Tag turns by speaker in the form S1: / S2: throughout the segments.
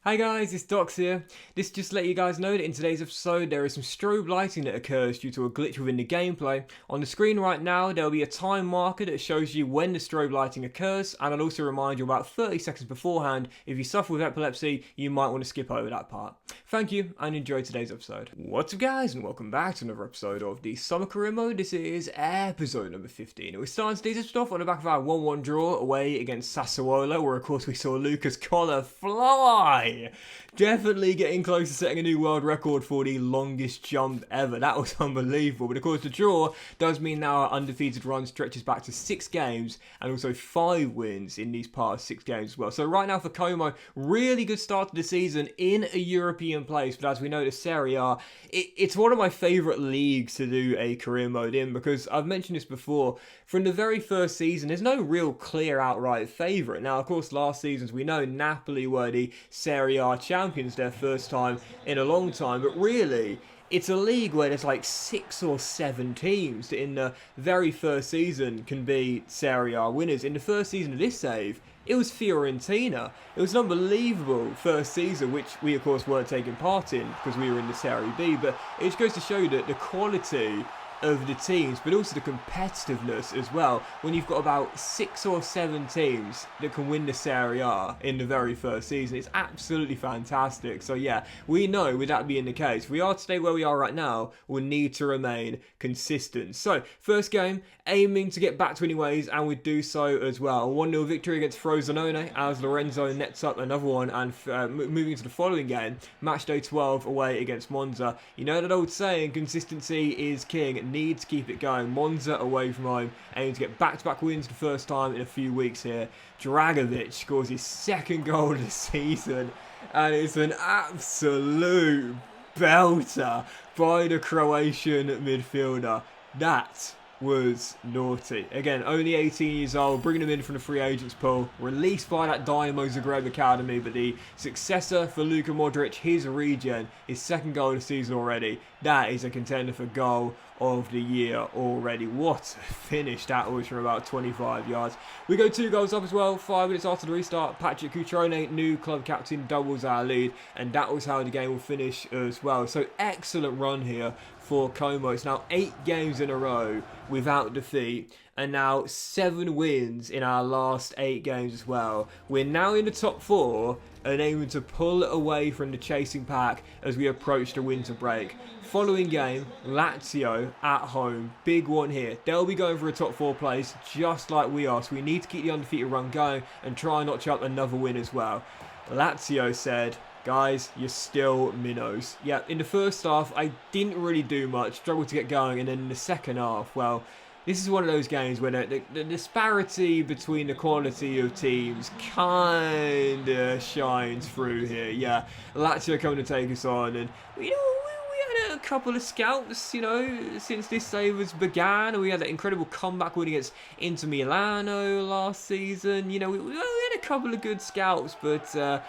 S1: Hi guys, it's Docs here. This just to let you guys know that in today's episode there is some strobe lighting that occurs due to a glitch within the gameplay. On the screen right now there will be a time marker that shows you when the strobe lighting occurs, and I'll also remind you about 30 seconds beforehand if you suffer with epilepsy you might want to skip over that part. Thank you and enjoy today's episode. What's up guys, and welcome back to another episode of the Summer Career Mode. This is episode number 15. We're starting today's stuff on the back of our 1-1 draw away against Sassuolo, where of course we saw Lucas collar fly. Definitely getting close to setting a new world record for the longest jump ever. That was unbelievable. But of course the draw does mean now our undefeated run stretches back to 6 games and also 5 wins in these past 6 games as well. So right now for Como, really good start to the season in a European place. But as we know, the Serie A, it's one of my favourite leagues to do a career mode in, because I've mentioned this before. From the very first season, there's no real clear outright favourite. Now, of course, last season, as we know, Napoli were the Serie A champions their first time in a long time. But really, it's a league where there's like 6 or 7 teams that in the very first season can be Serie A winners. In the first season of this save, it was Fiorentina. It was an unbelievable first season, which we of course weren't taking part in because we were in the Serie B. But it just goes to show you that the quality of the teams, but also the competitiveness as well, when you've got about 6 or 7 teams that can win the Serie A in the very first season. It's absolutely fantastic. So yeah, we know with that being the case, if we are to stay where we are right now, we'll need to remain consistent. So first game, aiming to get back to winning ways, and we do so as well. A 1-0 victory against Frosinone as Lorenzo nets up another one, and moving to the following game, match day 12 away against Monza. You know that old saying, consistency is king. Need to keep it going. Monza away from home, aiming to get back-to-back wins the first time in a few weeks here. Dragovic scores his 2nd goal of the season, and it's an absolute belter by the Croatian midfielder. That was naughty. Again, only 18 years old, bringing him in from the free agents pool, released by that Dynamo Zagreb academy, but the successor for Luka Modric, his regen, his 2nd goal of the season already. That is a contender for goal of the year already. What a finish that was from about 25 yards. We go 2 goals up as well. 5 minutes after the restart, Patrick Cutrone, new club captain, doubles our lead, and that was how the game will finish as well. So excellent run here for Como. It's now 8 games in a row without defeat, and now 7 wins in our last 8 games as well. We're now in the top 4 and aiming to pull away from the chasing pack as we approach the winter break. Following game, Lazio at home. Big one here. They'll be going for a top 4 place just like we are, so we need to keep the undefeated run going and try and notch up another win as well. Lazio said, guys, you're still minnows. Yeah, in the first half, I didn't really do much, struggled to get going, and then in the second half, well, this is one of those games where the disparity between the quality of teams kind of shines through here. Yeah, Lazio coming to take us on, and you know, we had a couple of scalps, you know, since this save began. We had that incredible comeback win against Inter Milano last season. You know, we had a couple of good scalps, but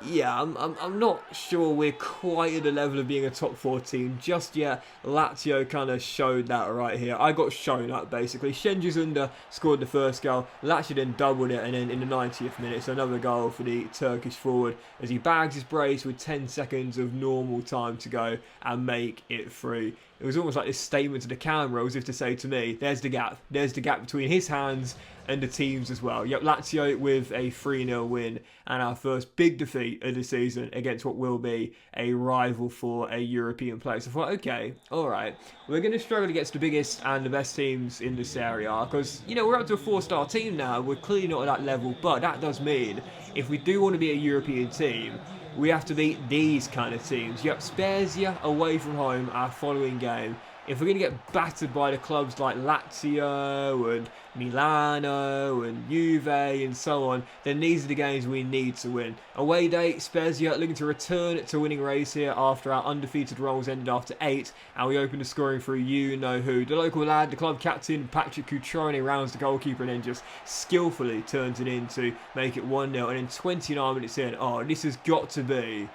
S1: yeah, I'm not sure we're quite at the level of being a top 4 team just yet. Lazio kind of showed that right here. I got shown up basically. Shenji Zunda scored the first goal. Lazio then doubled it, and then in the 90th minute, so another goal for the Turkish forward as he bags his brace with 10 seconds of normal time to go and make it free. It was almost like this statement to the camera, as if to say to me, there's the gap. There's the gap between his hands and the teams as well. Yep, Lazio with a 3-0 win and our first big defeat of the season against what will be a rival for a European place. I thought, okay, alright, we're going to struggle against the biggest and the best teams in this area because, you know, we're up to a 4-star team now. We're clearly not at that level, but that does mean if we do want to be a European team, we have to beat these kind of teams. Yep, Spezia away from home, our following game. If we're going to get battered by the clubs like Lazio and Milano and Juve and so on, then these are the games we need to win. Away day, Spezia looking to return to winning race here after our undefeated run was ended after 8, and we open the scoring through you-know-who. The local lad, the club captain, Patrick Cutrone, rounds the goalkeeper and then just skillfully turns it in to make it 1-0. And then 29 minutes in, oh, this has got to be...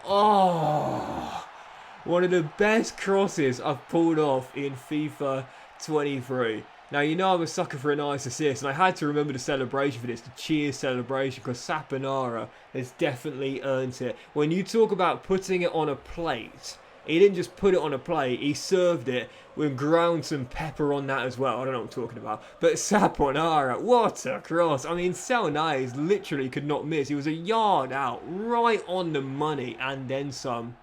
S1: oh... one of the best crosses I've pulled off in FIFA 23. Now, you know I'm a sucker for a nice assist, and I had to remember the celebration for this, the cheers celebration, because Saponara has definitely earned it. When you talk about putting it on a plate, he didn't just put it on a plate, he served it with ground some pepper on that as well. I don't know what I'm talking about. But Saponara, what a cross. I mean, Selnaes literally could not miss. He was a yard out, right on the money, and then some,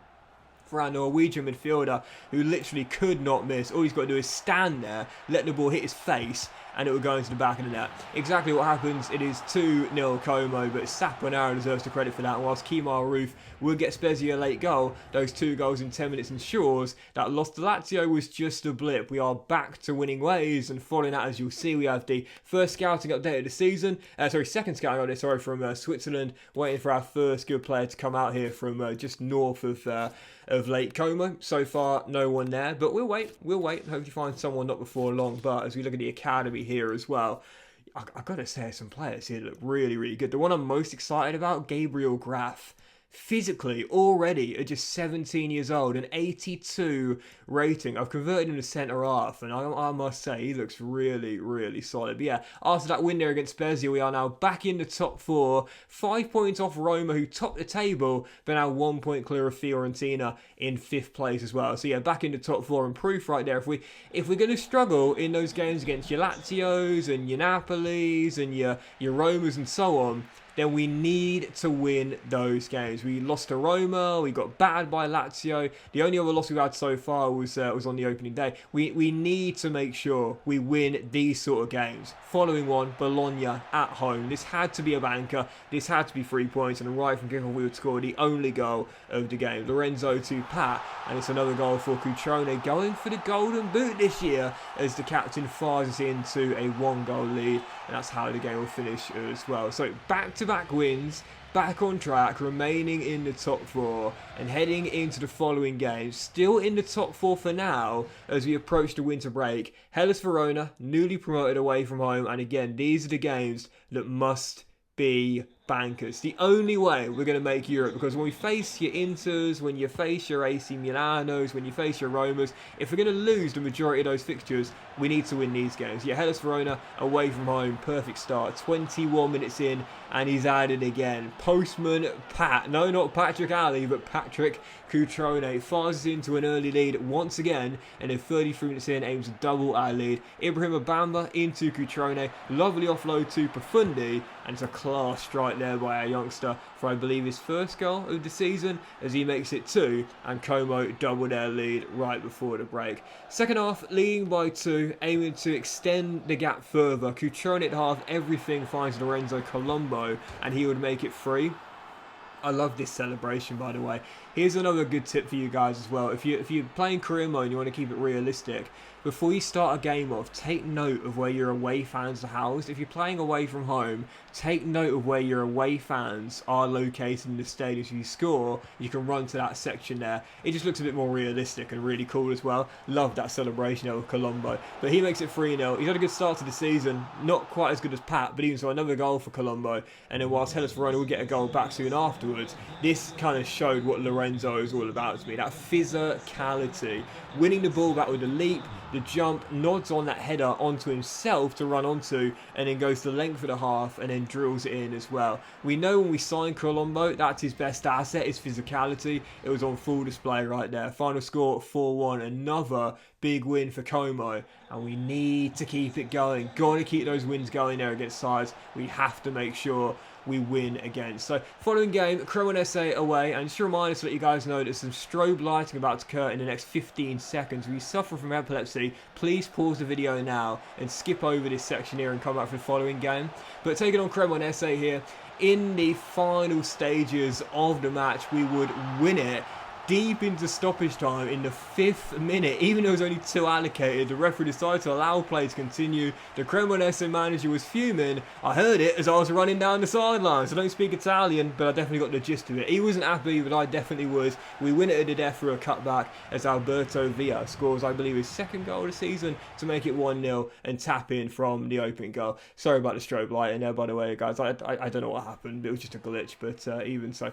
S1: for our Norwegian midfielder, who literally could not miss. All he's got to do is stand there, let the ball hit his face, and it will go into the back of the net. Exactly what happens. It is 2-0 Como, but Saponara deserves the credit for that. And whilst Kemar Roof will get Spezia a late goal, those 2 goals in 10 minutes ensures that loss to Lazio was just a blip. We are back to winning ways, and following that, as you'll see, we have the first scouting update of the season. Second scouting update, from Switzerland, waiting for our first good player to come out here from just north of Lake Como. So far, no one there, but we'll wait. Hopefully find someone not before long. But as we look at the academy here as well, I've got to say some players here look really, really good. The one I'm most excited about, Gabriel Graf. Physically, already at just 17 years old, an 82 rating. I've converted him to centre-half, and I must say, he looks really, really solid. But yeah, after that win there against Spezia, we are now back in the top 4. 5 points off Roma, who topped the table, but now 1 point clear of Fiorentina in 5th place as well. So yeah, back in the top 4, and proof right there. If we're going to struggle in those games against your Lazios and your Napolis and your Romas and so on, then we need to win those games. We lost to Roma, we got battered by Lazio. The only other loss we've had so far was on the opening day. We need to make sure we win these sort of games. Following one, Bologna at home. This had to be a banker. This had to be 3 points, and right from kickoff we would score the only goal of the game. Lorenzo to Pat, and it's another goal for Cutrone, going for the golden boot this year as the captain fires us into a 1-goal lead, and that's how the game will finish as well. So back-to-back wins, back on track, remaining in the top 4 and heading into the following games. Still in the top 4 for now as we approach the winter break. Hellas Verona, newly promoted away from home, and again, these are the games that must be bankers. The only way we're going to make Europe, because when we face your Inters, when you face your AC Milanos, when you face your Romas, if we're going to lose the majority of those fixtures, we need to win these games. Yeah, Hellas Verona away from home, perfect start. 21 minutes in, and he's added again. Postman Pat, no, not Patrick Ali, but Patrick Cutrone fires us into an early lead once again, and in 33 minutes in, aims to double our lead. Ibrahim Abamba into Cutrone, lovely offload to Profundi, and it's a class strike there by our youngster for, I believe, his first goal of the season, as he makes it 2, and Como double their lead right before the break. Second half, leading by 2, aiming to extend the gap further. Cutrone at half, everything finds Lorenzo Colombo, and he would make it 3. I love this celebration, by the way. Here's another good tip for you guys as well. If you're playing career mode and you want to keep it realistic, before you start a game off, take note of where your away fans are housed. If you're playing away from home, take note of where your away fans are located in the stadium. So you score, you can run to that section there. It just looks a bit more realistic and really cool as well. Love that celebration there with Colombo. But he makes it 3-0. He's had a good start to the season. Not quite as good as Pat, but even so, another goal for Colombo. And then whilst Hellas Verona will get a goal back soon afterwards, this kind of showed what Lorenzo is all about to me. That physicality. Winning the ball back with a leap, the jump, nods on that header onto himself to run onto, and then goes the length of the half and then drills it in as well. We know when we signed Colombo, that's his best asset, his physicality. It was on full display right there. Final score 4-1, another big win for Como, and we need to keep it going. Got to keep those wins going there against sides we have to make sure we win against. So following game, Cremonese away, and just a reminder to let you guys know there's some strobe lighting about to occur in the next 15 seconds. If you suffer from epilepsy, please pause the video now and skip over this section here and come back for the following game. But taking on Cremonese here, in the final stages of the match, we would win it deep into stoppage time in the 5th minute. Even though there was only 2 allocated, the referee decided to allow play to continue. The Cremonese manager was fuming. I heard it as I was running down the sidelines. I don't speak Italian, but I definitely got the gist of it. He wasn't happy, but I definitely was. We win it at the death through a cutback as Alberto Villa scores, I believe, his 2nd goal of the season to make it 1-0 and tap in from the opening goal. Sorry about the strobe light in there, by the way, guys. I don't know what happened. It was just a glitch, but even so.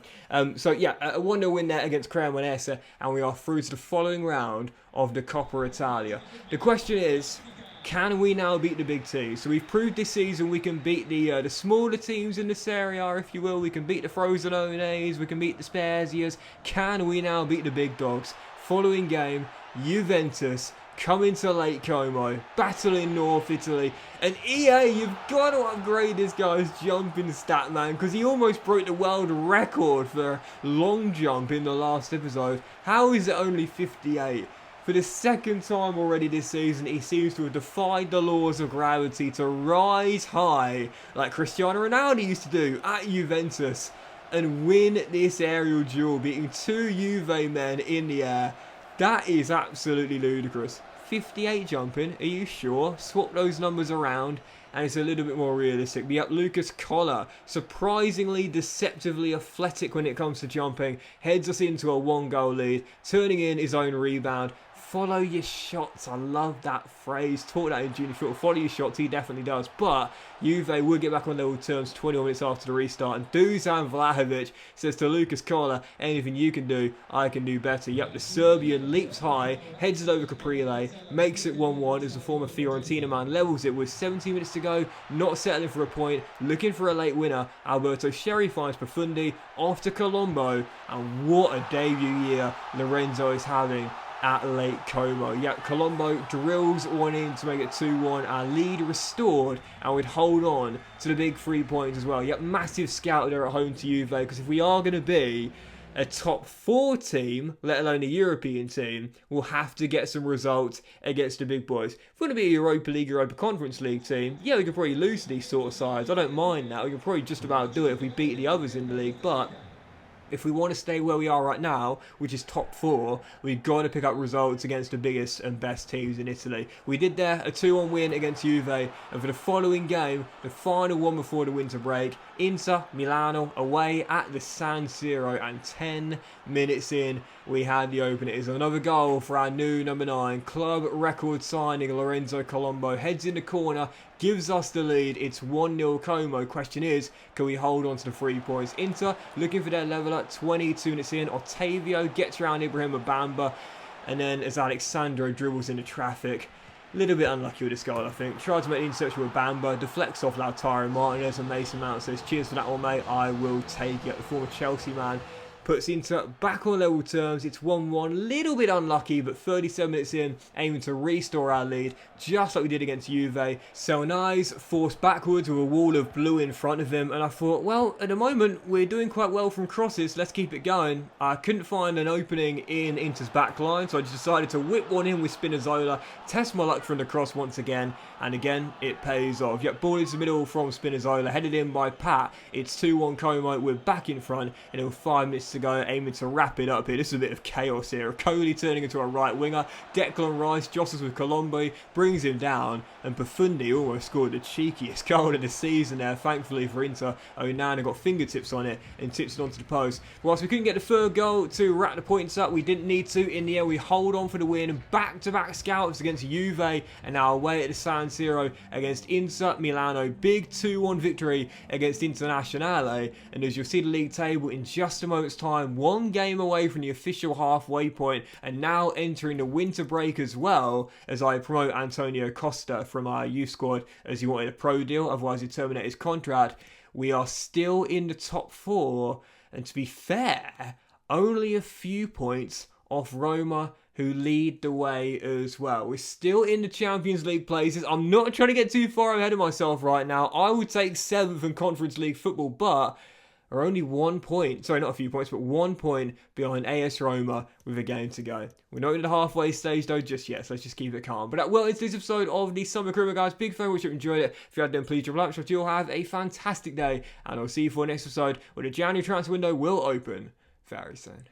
S1: So yeah, a 1-0 win there against Cremonese. And we are through to the following round of the Coppa Italia. The question is, Can we now beat the big teams? So we've proved this season we can beat the smaller teams in the Serie A, if you will. We can beat the Frozenones, we can beat the Spezias. Can we now beat the big dogs? Following game, Juventus coming to Lake Como, battling North Italy. And EA, you've got to upgrade this guy's jumping stat, man, because he almost broke the world record for long jump in the last episode. How is it only 58? For the second time already this season, he seems to have defied the laws of gravity to rise high, like Cristiano Ronaldo used to do at Juventus, and win this aerial duel, beating two Juve men in the air. That is absolutely ludicrous. 58 jumping, are you sure? Swap those numbers around and it's a little bit more realistic. But yep, Lucas Colla, surprisingly deceptively athletic when it comes to jumping, heads us into a 1-goal lead, turning in his own rebound. Follow your shots. I love that phrase. Taught that in junior football. Follow your shots. He definitely does. But Juve would get back on level terms 21 minutes after the restart. And Dusan Vlahovic says to Lucas Colla, anything you can do, I can do better. Yep, the Serbian leaps high, heads it over Caprile, makes it 1-1 as the former Fiorentina man levels it with 17 minutes to go. Not settling for a point. Looking for a late winner. Alberto Sherry finds Profundi off to Colombo. And what a debut year Lorenzo is having at Lake Como. Yep, Colombo drills one in to make it 2-1. Our lead restored, and we'd hold on to the big 3 points as well. Yep, massive scout there at home to Juve, because if we are going to be a top 4 team, let alone a European team, we'll have to get some results against the big boys. If we're going to be a Europa League, Europa Conference League team, yeah, we could probably lose to these sort of sides. I don't mind that. We could probably just about do it if we beat the others in the league, but if we want to stay where we are right now, which is top 4, we've got to pick up results against the biggest and best teams in Italy. We did there, a 2-1 win against Juve, and for the following game, the final one before the winter break, Inter Milano away at the San Siro, and 10 minutes in, we had the opener. It is another goal for our new number 9, club record signing Lorenzo Colombo, heads in the corner, gives us the lead. It's 1-0 Como. Question is, can we hold on to the 3 points? Inter looking for their leveler, 22 minutes in. Ottavio gets around Ibrahim Bamba, and then as Alexandro dribbles into traffic, a little bit unlucky with this goal, I think. Tried to make the interception with Bamba, deflects off Lautaro Martinez, and Mason Mount says, cheers for that one, mate, I will take it. The former Chelsea man puts Inter back on level terms. It's 1-1, little bit unlucky, but 37 minutes in, aiming to restore our lead, just like we did against Juve. Selnais forced backwards with a wall of blue in front of him, and I thought, well, at the moment, we're doing quite well from crosses, let's keep it going. I couldn't find an opening in Inter's back line, so I just decided to whip one in with Spinazzola, test my luck from the cross once again, and again, it pays off. Yep, ball into the middle from Spinazzola, headed in by Pat. It's 2-1 Como, we're back in front, and in 5 minutes to go, aiming to wrap it up here. This is a bit of chaos here. Coley turning into a right winger. Declan Rice jostles with Colombo, brings him down, and Profundi almost scored the cheekiest goal of the season there. Thankfully for Inter, Onana got fingertips on it and tips it onto the post. Whilst we couldn't get the third goal to wrap the points up, we didn't need to. In the end, we hold on for the win. Back-to-back scalps against Juve, and now away at the San Siro against Inter Milano. Big 2-1 victory against Internazionale, and as you'll see the league table in just a moment's time, 1 game away from the official halfway point, and now entering the winter break as well, as I promote Antonio Costa from our youth squad as he wanted a pro deal, otherwise he'd terminate his contract. We are still in the top 4, and to be fair, only a few points off Roma, who lead the way as well. We're still in the Champions League places. I'm not trying to get too far ahead of myself right now. I would take 7th in Conference League football, but are only 1 point, sorry, not a few points, but 1 point behind AS Roma with a game to go. We're not in the halfway stage though just yet, so let's just keep it calm. But well, it's this episode of the Summer Criminal Guys. Big fan, wish you enjoyed it. If you had done, please drop a like. So you'll have a fantastic day, and I'll see you for the next episode where the January transfer window will open very soon.